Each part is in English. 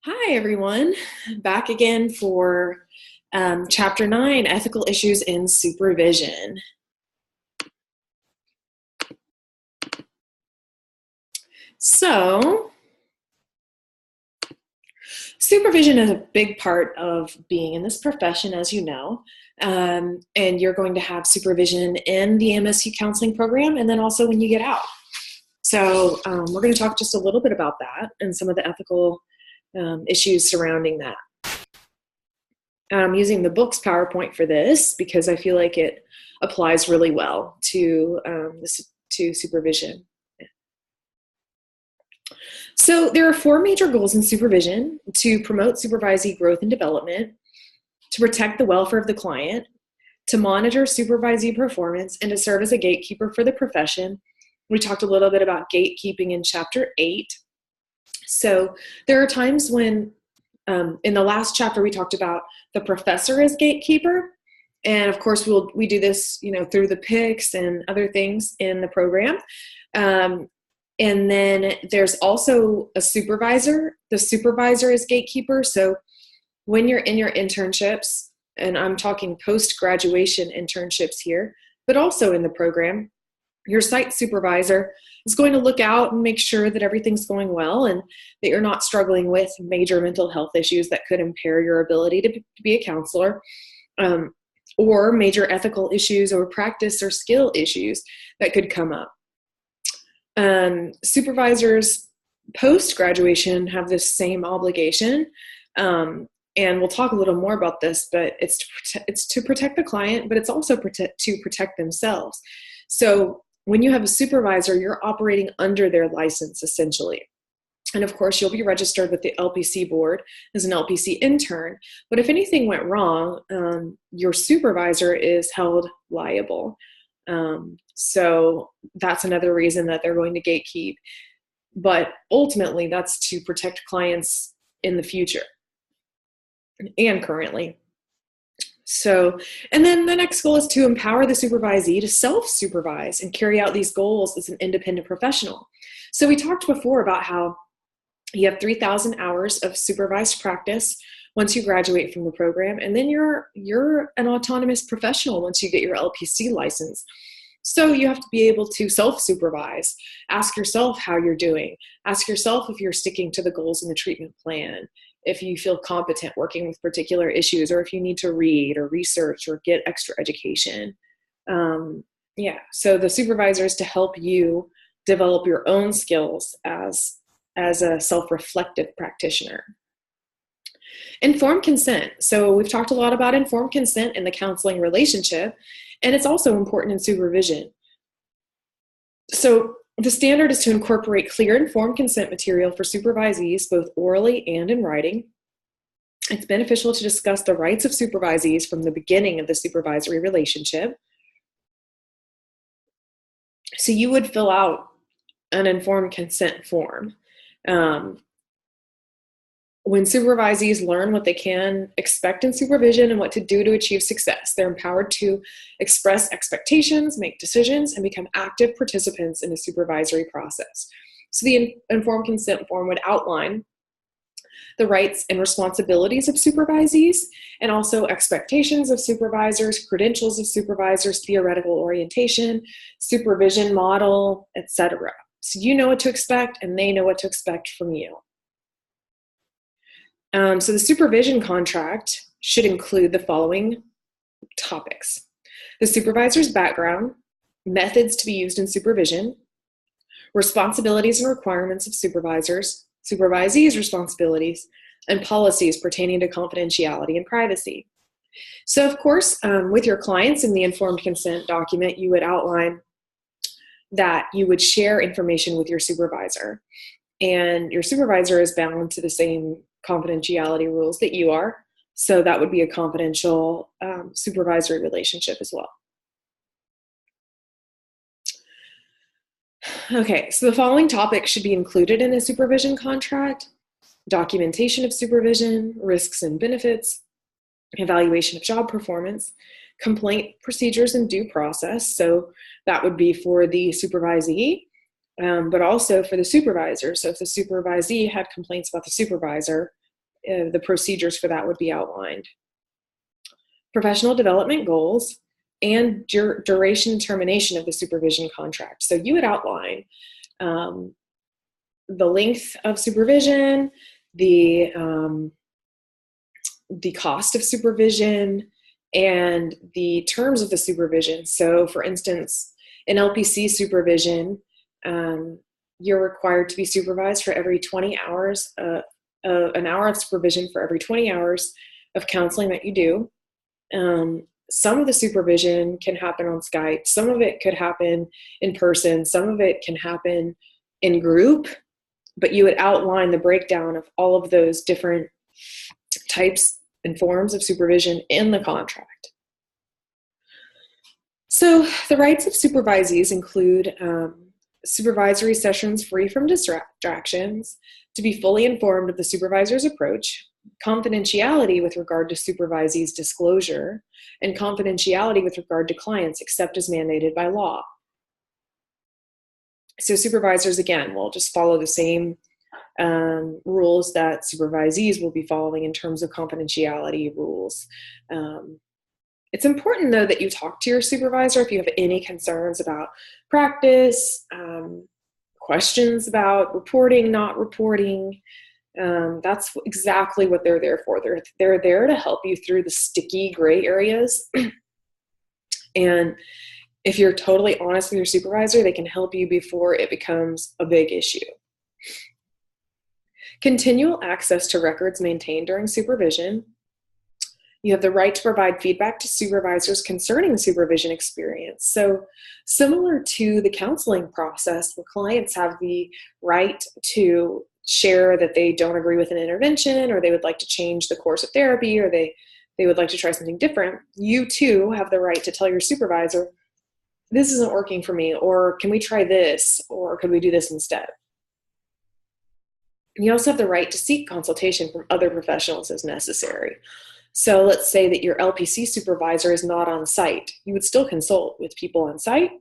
Hi, everyone. Back again for Chapter 9, Ethical Issues in Supervision. So, supervision is a big part of being in this profession, as you know. And you're going to have supervision in the MSU counseling program and then also when you get out. So, we're going to talk just a little bit about that and some of the ethical issues surrounding that. I'm using the book's PowerPoint for this because I feel like it applies really well to supervision. So there are 4 major goals in supervision: to promote supervisee growth and development, to protect the welfare of the client, to monitor supervisee performance, and to serve as a gatekeeper for the profession. We talked a little bit about gatekeeping in Chapter 8. So there are times when in the last chapter, we talked about the professor as gatekeeper. And of course, we do this, through the picks and other things in the program. And then there's also a supervisor. The supervisor is gatekeeper. So when you're in your internships, and I'm talking post-graduation internships here, but also in the program, your site supervisor is going to look out and make sure that everything's going well and that you're not struggling with major mental health issues that could impair your ability to be a counselor, or major ethical issues or practice or skill issues that could come up. Supervisors post-graduation have this same obligation, and we'll talk a little more about this, but it's to protect the client, but it's also to protect themselves. So when you have a supervisor, you're operating under their license, essentially. And of course, you'll be registered with the LPC board as an LPC intern. But if anything went wrong, your supervisor is held liable. So that's another reason that they're going to gatekeep. But ultimately, that's to protect clients in the future and currently. So, and then the next goal is to empower the supervisee to self-supervise and carry out these goals as an independent professional. So we talked before about how you have 3,000 hours of supervised practice once you graduate from the program, and then you're an autonomous professional once you get your LPC license. So you have to be able to self-supervise, ask yourself how you're doing, ask yourself if you're sticking to the goals in the treatment plan, if you feel competent working with particular issues, or if you need to read or research or get extra education. So the supervisor is to help you develop your own skills as a self-reflective practitioner. Informed consent. So we've talked a lot about informed consent in the counseling relationship, and it's also important in supervision. So the standard is to incorporate clear informed consent material for supervisees, both orally and in writing. It's beneficial to discuss the rights of supervisees from the beginning of the supervisory relationship. So you would fill out an informed consent form. When supervisees learn what they can expect in supervision and what to do to achieve success, they're empowered to express expectations, make decisions, and become active participants in the supervisory process. So the informed consent form would outline the rights and responsibilities of supervisees, and also expectations of supervisors, credentials of supervisors, theoretical orientation, supervision model, etc. So you know what to expect, and they know what to expect from you. So the supervision contract should include the following topics: the supervisor's background, methods to be used in supervision, responsibilities and requirements of supervisors, supervisees' responsibilities, and policies pertaining to confidentiality and privacy. So of course, with your clients in the informed consent document, you would outline that you would share information with your supervisor, and your supervisor is bound to the same confidentiality rules that you are. So that would be a confidential supervisory relationship as well. Okay, so the following topics should be included in a supervision contract: documentation of supervision, risks and benefits, evaluation of job performance, complaint procedures and due process. So that would be for the supervisee, but also for the supervisor. So if the supervisee had complaints about the supervisor, the procedures for that would be outlined. Professional development goals and duration and termination of the supervision contract. So you would outline the length of supervision, the cost of supervision, and the terms of the supervision. So for instance, in LPC supervision, you're required to be supervised for every 20 hours, an hour of supervision for every 20 hours of counseling that you do. Some of the supervision can happen on Skype. Some of it could happen in person. Some of it can happen in group, but you would outline the breakdown of all of those different types and forms of supervision in the contract. So the rights of supervisees include supervisory sessions free from distractions, to be fully informed of the supervisor's approach, confidentiality with regard to supervisees' disclosure, and confidentiality with regard to clients except as mandated by law. So supervisors, again, will just follow the same rules that supervisees will be following in terms of confidentiality rules. It's important, though, that you talk to your supervisor if you have any concerns about practice, questions about reporting, not reporting. That's exactly what they're there for. They're there to help you through the sticky gray areas. And if you're totally honest with your supervisor, they can help you before it becomes a big issue. Continual access to records maintained during supervision. You have the right to provide feedback to supervisors concerning the supervision experience. So similar to the counseling process, where clients have the right to share that they don't agree with an intervention, or they would like to change the course of therapy, or they would like to try something different, you too have the right to tell your supervisor, this isn't working for me, or can we try this, or could we do this instead? You also have the right to seek consultation from other professionals as necessary. So let's say that your LPC supervisor is not on site. You would still consult with people on site,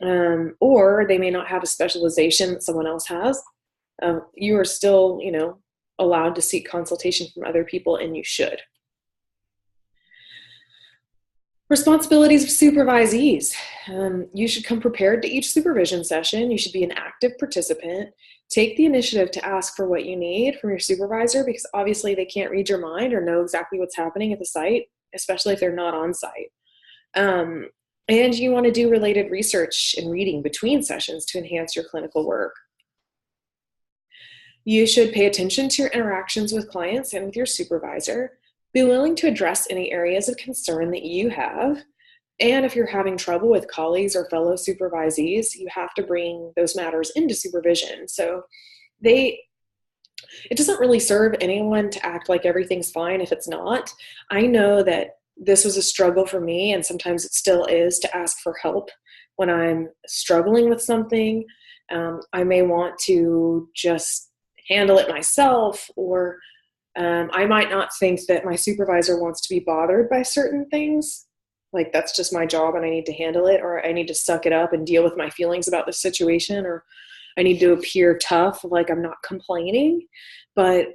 or they may not have a specialization that someone else has. You are still, allowed to seek consultation from other people, and you should. Responsibilities of supervisees. You should come prepared to each supervision session. You should be an active participant. Take the initiative to ask for what you need from your supervisor, because obviously they can't read your mind or know exactly what's happening at the site, especially if they're not on site. And you want to do related research and reading between sessions to enhance your clinical work. You should pay attention to your interactions with clients and with your supervisor. Be willing to address any areas of concern that you have. And if you're having trouble with colleagues or fellow supervisees, you have to bring those matters into supervision. So it doesn't really serve anyone to act like everything's fine if it's not. I know that this was a struggle for me, and sometimes it still is, to ask for help when I'm struggling with something. I may want to just handle it myself, or I might not think that my supervisor wants to be bothered by certain things. Like, that's just my job and I need to handle it, or I need to suck it up and deal with my feelings about the situation, or I need to appear tough, like I'm not complaining. But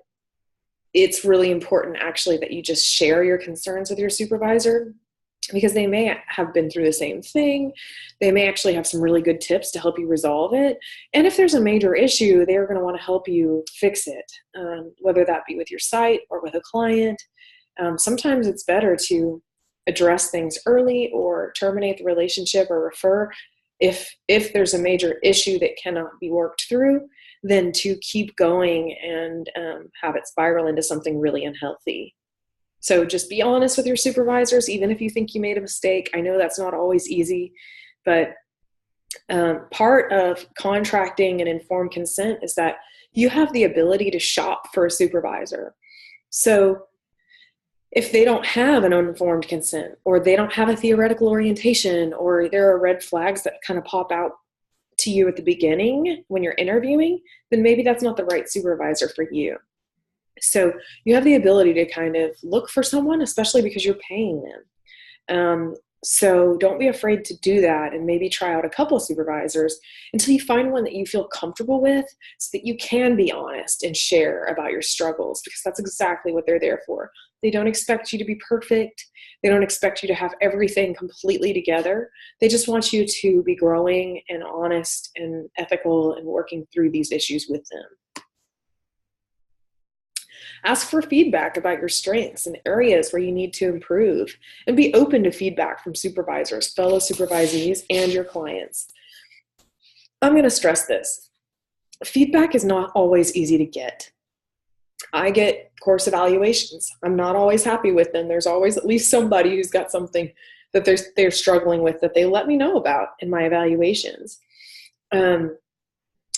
it's really important, actually, that you just share your concerns with your supervisor, because they may have been through the same thing. They may actually have some really good tips to help you resolve it. And if there's a major issue, they're going to want to help you fix it, whether that be with your site or with a client. Sometimes it's better to address things early, or terminate the relationship, or refer if there's a major issue that cannot be worked through, than to keep going and have it spiral into something really unhealthy. So just be honest with your supervisors, even if you think you made a mistake. I know that's not always easy, but part of contracting and informed consent is that you have the ability to shop for a supervisor. So if they don't have an uninformed consent, or they don't have a theoretical orientation, or there are red flags that kind of pop out to you at the beginning when you're interviewing, then maybe that's not the right supervisor for you. So you have the ability to kind of look for someone, especially because you're paying them. So don't be afraid to do that, and maybe try out a couple of supervisors until you find one that you feel comfortable with, so that you can be honest and share about your struggles, because that's exactly what they're there for. They don't expect you to be perfect. They don't expect you to have everything completely together. They just want you to be growing and honest and ethical and working through these issues with them. Ask for feedback about your strengths and areas where you need to improve, and be open to feedback from supervisors, fellow supervisees, and your clients. I'm going to stress this. Feedback is not always easy to get. I get course evaluations. I'm not always happy with them. There's always at least somebody who's got something that they're struggling with that they let me know about in my evaluations.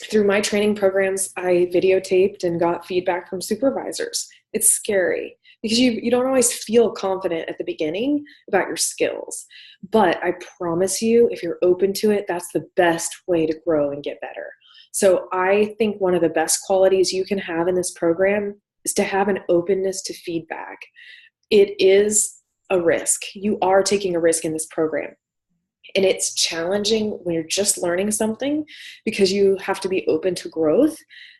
Through my training programs, I videotaped and got feedback from supervisors. It's scary because you don't always feel confident at the beginning about your skills. But I promise you, if you're open to it, that's the best way to grow and get better. So I think one of the best qualities you can have in this program is to have an openness to feedback. It is a risk. You are taking a risk in this program. And it's challenging when you're just learning something, because you have to be open to growth.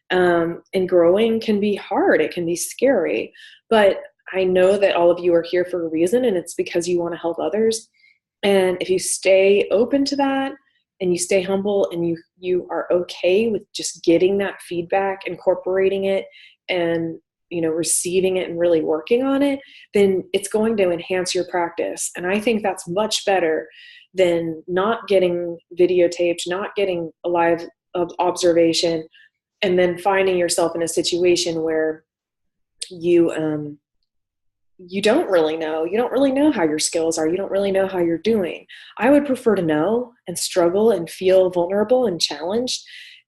And growing can be hard. It can be scary. But I know that all of you are here for a reason, and it's because you want to help others. And if you stay open to that, and you stay humble, and you are okay with just getting that feedback, incorporating it, and receiving it and really working on it, then it's going to enhance your practice. And I think that's much better than not getting videotaped, not getting a live observation, and then finding yourself in a situation where you don't really know. You don't really know how your skills are. You don't really know how you're doing. I would prefer to know and struggle and feel vulnerable and challenged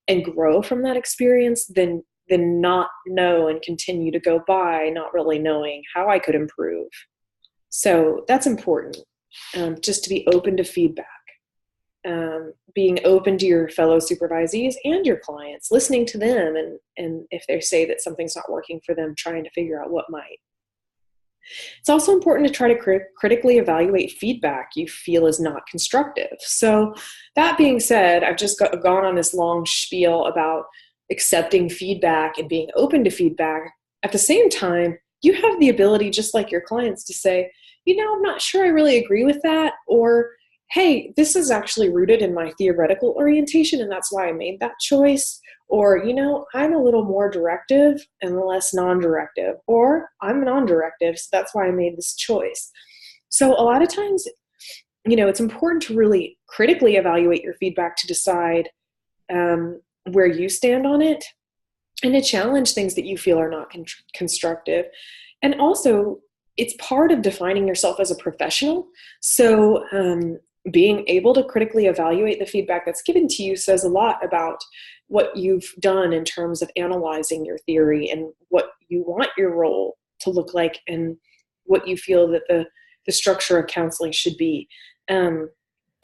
and grow from that experience than not know and continue to go by not really knowing how I could improve. So that's important, just to be open to feedback, being open to your fellow supervisees and your clients, listening to them, and if they say that something's not working for them, trying to figure out what might. It's also important to try to critically evaluate feedback you feel is not constructive. So that being said, I've just gone on this long spiel about accepting feedback and being open to feedback. At the same time, you have the ability, just like your clients, to say, I'm not sure I really agree with that, or, hey, this is actually rooted in my theoretical orientation, and that's why I made that choice. Or, I'm a little more directive and less non-directive, or I'm non-directive, so that's why I made this choice. So a lot of times, it's important to really critically evaluate your feedback to decide where you stand on it, and to challenge things that you feel are not constructive. And also, it's part of defining yourself as a professional. So being able to critically evaluate the feedback that's given to you says a lot about what you've done in terms of analyzing your theory, and what you want your role to look like, and what you feel that the structure of counseling should be.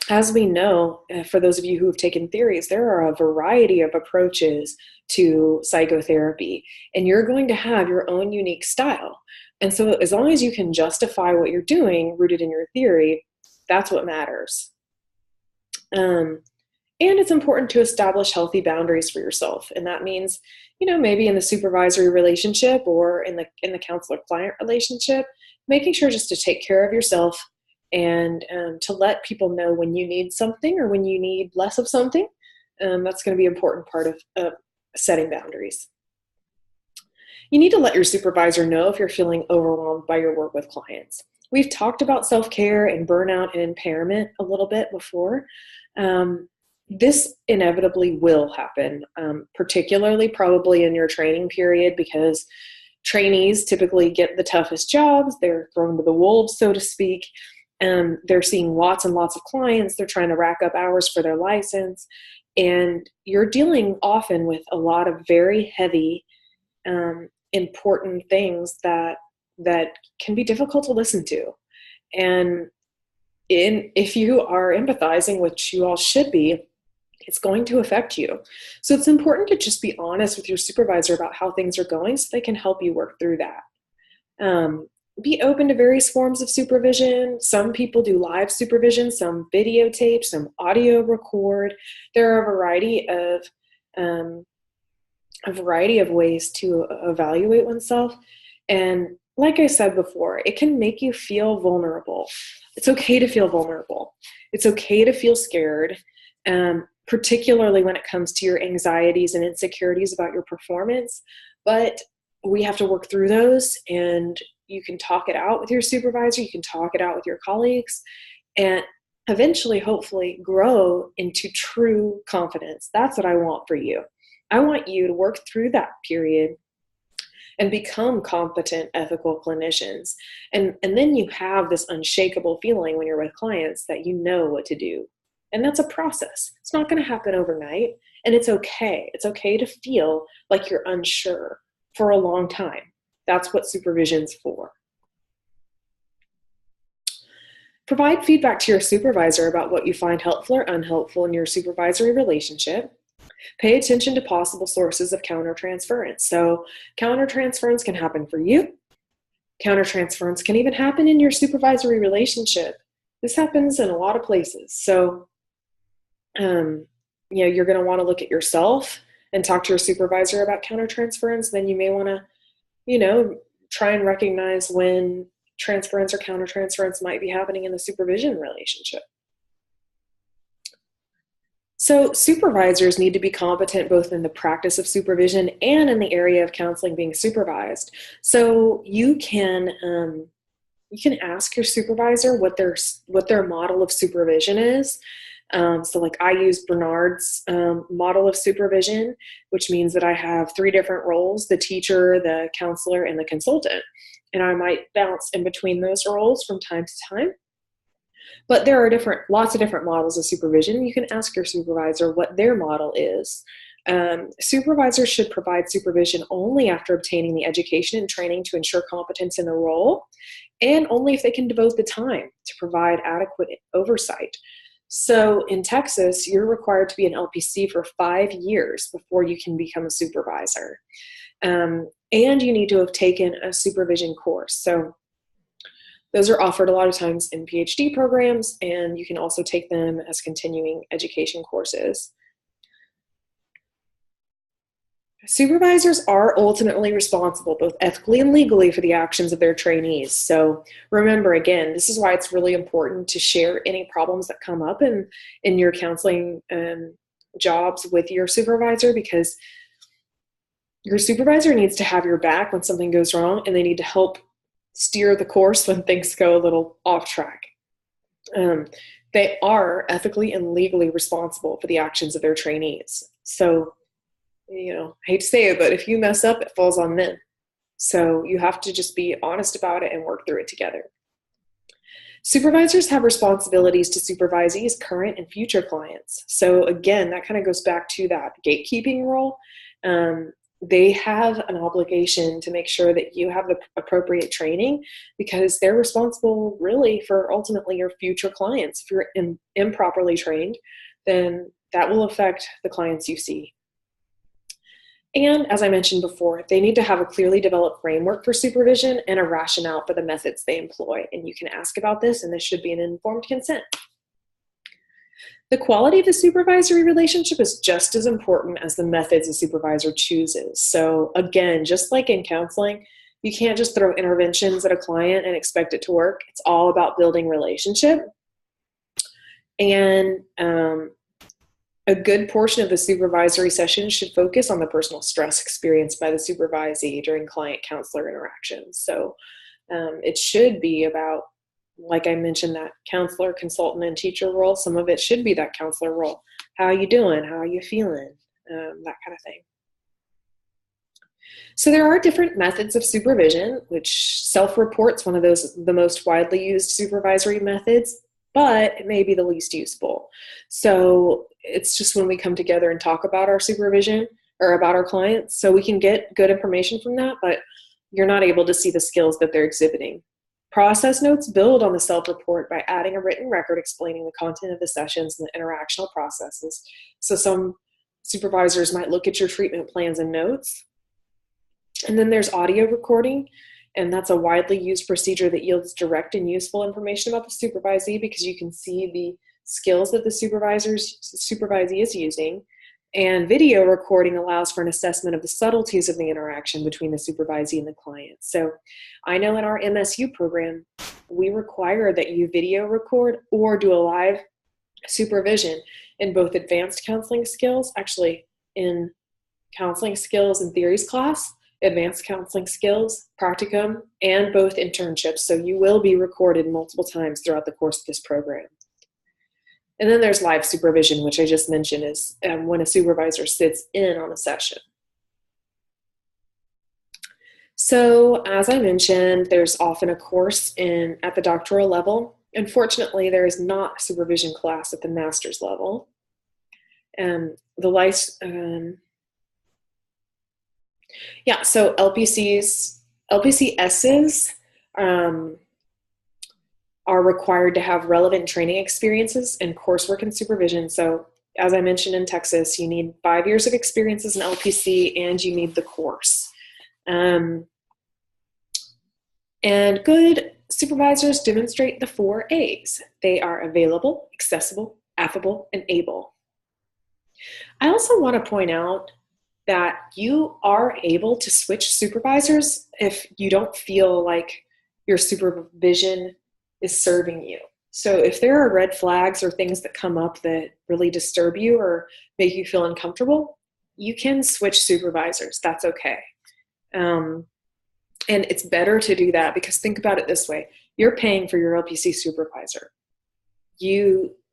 As we know, for those of you who have taken theories, there are a variety of approaches to psychotherapy, and you're going to have your own unique style. And so as long as you can justify what you're doing rooted in your theory, that's what matters. And it's important to establish healthy boundaries for yourself. And that means, maybe in the supervisory relationship or in the counselor-client relationship, making sure just to take care of yourself, and to let people know when you need something or when you need less of something. That's going to be an important part of setting boundaries. You need to let your supervisor know if you're feeling overwhelmed by your work with clients. We've talked about self-care and burnout and impairment a little bit before. This inevitably will happen, particularly probably in your training period, because trainees typically get the toughest jobs. They're thrown to the wolves, so to speak. They're seeing lots and lots of clients. They're trying to rack up hours for their license. And you're dealing often with a lot of very heavy, important things that can be difficult to listen to. And if you are empathizing, which you all should be, it's going to affect you. So it's important to just be honest with your supervisor about how things are going, so they can help you work through that. Be open to various forms of supervision. Some people do live supervision, some videotape, some audio record. There are a variety of ways to evaluate oneself. And like I said before, it can make you feel vulnerable. It's okay to feel vulnerable. It's okay to feel scared, particularly when it comes to your anxieties and insecurities about your performance. But we have to work through those, and you can talk it out with your supervisor. You can talk it out with your colleagues, and eventually, hopefully, grow into true confidence. That's what I want for you. I want you to work through that period and become competent, ethical clinicians. And then you have this unshakable feeling when you're with clients that you know what to do. And that's a process. It's not going to happen overnight. And it's okay. It's okay to feel like you're unsure for a long time. That's what supervision's for. Provide feedback to your supervisor about what you find helpful or unhelpful in your supervisory relationship. Pay attention to possible sources of countertransference. So countertransference can happen for you. Countertransference can even happen in your supervisory relationship. This happens in a lot of places. So, you're going to want to look at yourself and talk to your supervisor about countertransference. Then you may want to, try and recognize when transference or countertransference might be happening in the supervision relationship. So supervisors need to be competent both in the practice of supervision and in the area of counseling being supervised. So you can ask your supervisor what their model of supervision is. So like I use Bernard's model of supervision, which means that I have 3 different roles: the teacher, the counselor, and the consultant. And I might bounce in between those roles from time to time. But there are lots of different models of supervision. You can ask your supervisor what their model is. Supervisors should provide supervision only after obtaining the education and training to ensure competence in the role, and only if they can devote the time to provide adequate oversight. So in Texas, you're required to be an LPC for 5 years before you can become a supervisor. And you need to have taken a supervision course. So those are offered a lot of times in PhD programs, and you can also take them as continuing education courses. Supervisors are ultimately responsible, both ethically and legally, for the actions of their trainees. So remember, again, this is why it's really important to share any problems that come up in your counseling jobs with your supervisor, because your supervisor needs to have your back when something goes wrong, and they need to help steer the course when things go a little off track. They are ethically and legally responsible for the actions of their trainees. So, I hate to say it, but if you mess up, it falls on them. So you have to just be honest about it and work through it together. Supervisors have responsibilities to supervisees, current and future clients. So again, that kind of goes back to that gatekeeping role. They have an obligation to make sure that you have the appropriate training, because they're responsible really for ultimately your future clients. If you're improperly trained, then that will affect the clients you see. And as I mentioned before, they need to have a clearly developed framework for supervision and a rationale for the methods they employ. And you can ask about this, and this should be an informed consent. The quality of the supervisory relationship is just as important as the methods a supervisor chooses. So again, just like in counseling, you can't just throw interventions at a client and expect it to work. It's all about building relationship. And a good portion of the supervisory session should focus on the personal stress experienced by the supervisee during client-counselor interactions. So it should be about, like I mentioned, that counselor, consultant, and teacher role. Some of it should be that counselor role. How are you doing? How are you feeling? That kind of thing. So there are different methods of supervision, which self-report's one of the most widely used supervisory methods, but it may be the least useful. So it's just when we come together and talk about our supervision or about our clients, so we can get good information from that, but you're not able to see the skills that they're exhibiting. Process notes build on the self-report by adding a written record explaining the content of the sessions and the interactional processes. So some supervisors might look at your treatment plans and notes. And then there's audio recording And that's a widely used procedure that yields direct and useful information about the supervisee, because you can see the skills that the supervisee is using. And video recording allows for an assessment of the subtleties of the interaction between the supervisee and the client. So I know in our MSU program, we require that you video record or do a live supervision in both advanced counseling skills, actually in counseling skills and theories class, advanced counseling skills, practicum, and both internships. So you will be recorded multiple times throughout the course of this program. And then there's live supervision, which I just mentioned is when a supervisor sits in on a session. So as I mentioned, there's often a course at the doctoral level. Unfortunately, there is not a supervision class at the master's level. So LPCSs are required to have relevant training experiences and coursework and supervision. So as I mentioned in Texas, you need 5 years of experience as an LPC and you need the course. And good supervisors demonstrate the 4 A's. They are available, accessible, affable, and able. I also want to point out that you are able to switch supervisors if you don't feel like your supervision is serving you. So if there are red flags or things that come up that really disturb you or make you feel uncomfortable, you can switch supervisors. That's okay. And it's better to do that, because think about it this way. You're paying for your LPC supervisor.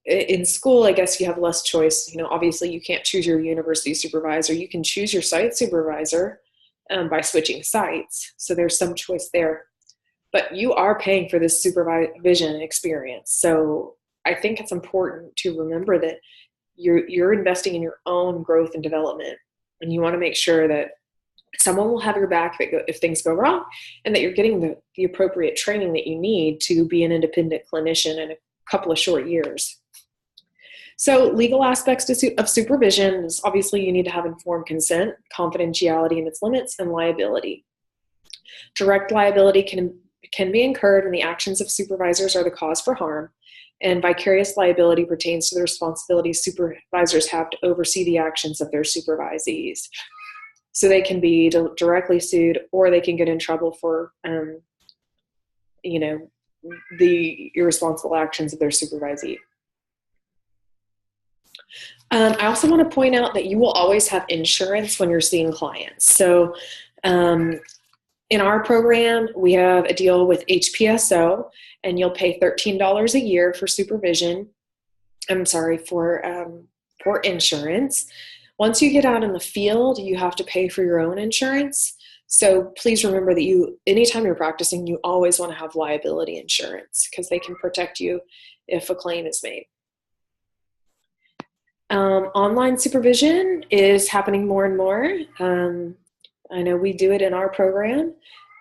In school, I guess you have less choice. Obviously you can't choose your university supervisor. You can choose your site supervisor by switching sites. So there's some choice there. But you are paying for this supervision experience. So I think it's important to remember that you're investing in your own growth and development. And you want to make sure that someone will have your back if things go wrong, and that you're getting the appropriate training that you need to be an independent clinician in a couple of short years. So legal aspects of supervision is obviously you need to have informed consent, confidentiality and its limits, and liability. Direct liability can be incurred when the actions of supervisors are the cause for harm, and vicarious liability pertains to the responsibilities supervisors have to oversee the actions of their supervisees. So they can be directly sued, or they can get in trouble for, the irresponsible actions of their supervisee. I also want to point out that you will always have insurance when you're seeing clients. So in our program, we have a deal with HPSO, and you'll pay $13 a year for supervision. For insurance. Once you get out in the field, you have to pay for your own insurance. So please remember that anytime you're practicing, you always want to have liability insurance, because they can protect you if a claim is made. Online supervision is happening more and more. I know we do it in our program.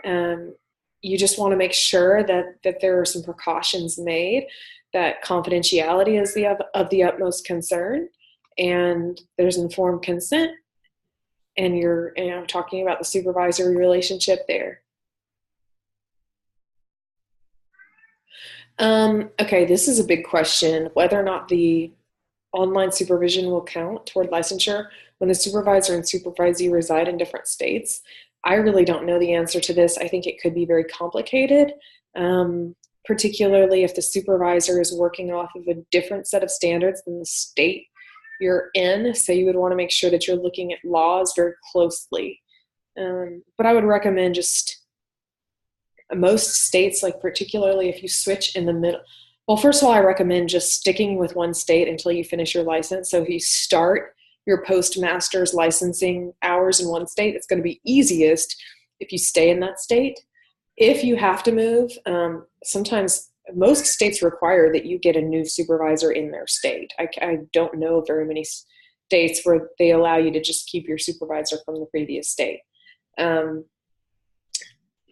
You just want to make sure that there are some precautions made, that confidentiality is of the utmost concern, and there's informed consent, and you're talking about the supervisory relationship there. Okay, this is a big question, whether or not the online supervision will count toward licensure when the supervisor and supervisee reside in different states. I really don't know the answer to this. I think it could be very complicated, particularly if the supervisor is working off of a different set of standards than the state you're in. So you would want to make sure that you're looking at laws very closely. But I would recommend just most states, like particularly if you switch in the middle. Well, first of all, I recommend just sticking with one state until you finish your license. So if you start your postmaster's licensing hours in one state, it's going to be easiest if you stay in that state. If you have to move, sometimes most states require that you get a new supervisor in their state. I don't know very many states where they allow you to just keep your supervisor from the previous state.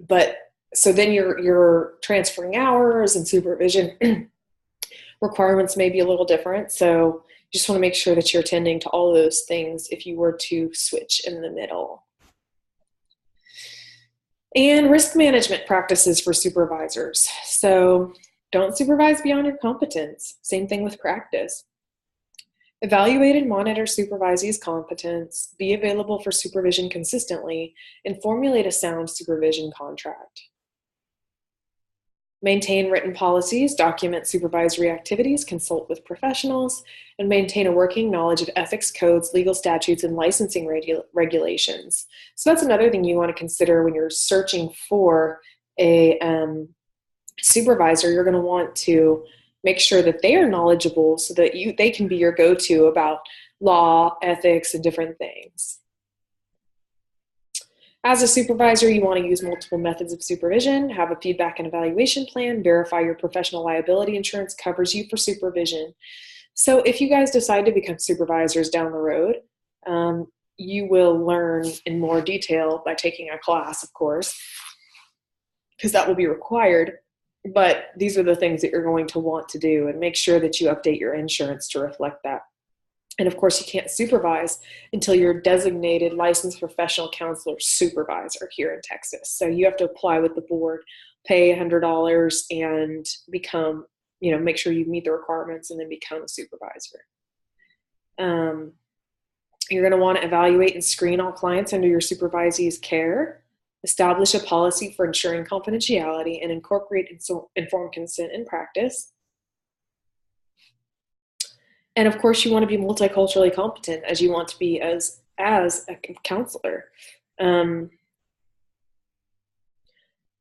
But so then you're transferring hours, and supervision requirements may be a little different. So you just want to make sure that you're attending to all of those things if you were to switch in the middle. And risk management practices for supervisors. So don't supervise beyond your competence. Same thing with practice. Evaluate and monitor supervisees' competence, be available for supervision consistently, and formulate a sound supervision contract. Maintain written policies, document supervisory activities, consult with professionals, and maintain a working knowledge of ethics codes, legal statutes, and licensing regulations. So that's another thing you want to consider when you're searching for a supervisor. You're going to want to make sure that they are knowledgeable so that they can be your go-to about law, ethics, and different things. As a supervisor, you want to use multiple methods of supervision, have a feedback and evaluation plan, verify your professional liability insurance covers you for supervision. So if you guys decide to become supervisors down the road, you will learn in more detail by taking a class, of course, because that will be required. But these are the things that you're going to want to do, and make sure that you update your insurance to reflect that. And of course, you can't supervise until you're designated licensed professional counselor supervisor here in Texas. So you have to apply with the board, pay $100, and become, make sure you meet the requirements and then become a supervisor. You're going to want to evaluate and screen all clients under your supervisee's care, establish a policy for ensuring confidentiality, and incorporate informed consent in practice. And of course, you want to be multiculturally competent, as you want to be as a counselor.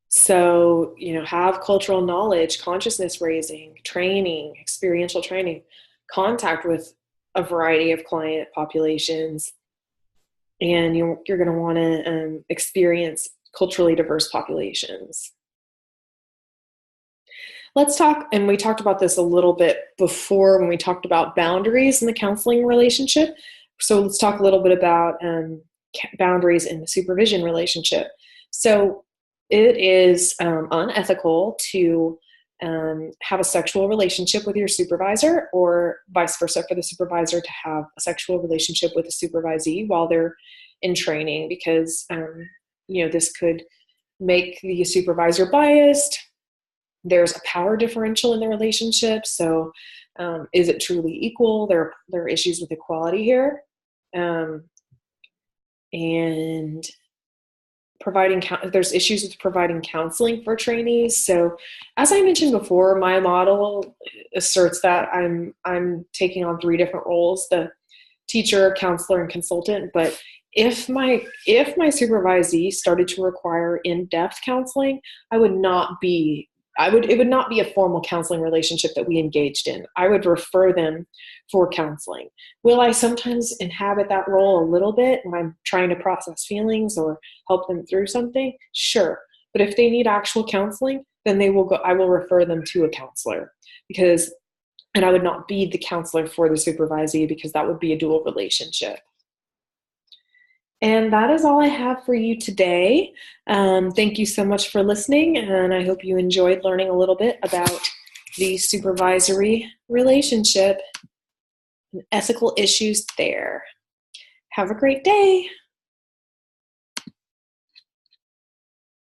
So, have cultural knowledge, consciousness raising, training, experiential training, contact with a variety of client populations, and you're going to want to experience culturally diverse populations. Let's talk, and we talked about this a little bit before when we talked about boundaries in the counseling relationship. So let's talk a little bit about boundaries in the supervision relationship. So it is unethical to have a sexual relationship with your supervisor, or vice versa, for the supervisor to have a sexual relationship with a supervisee while they're in training, because this could make the supervisor biased. There's a power differential in the relationship. So is it truly equal? There are issues with equality here. And there's issues with providing counseling for trainees. So as I mentioned before, my model asserts that I'm taking on 3 different roles: the teacher, counselor, and consultant. But if my supervisee started to require in-depth counseling, it would not be a formal counseling relationship that we engaged in. I would refer them for counseling. Will I sometimes inhabit that role a little bit when I'm trying to process feelings or help them through something? Sure. But if they need actual counseling, then I will refer them to a counselor, and I would not be the counselor for the supervisee, because that would be a dual relationship. And that is all I have for you today. Thank you so much for listening, and I hope you enjoyed learning a little bit about the supervisory relationship and ethical issues there. Have a great day.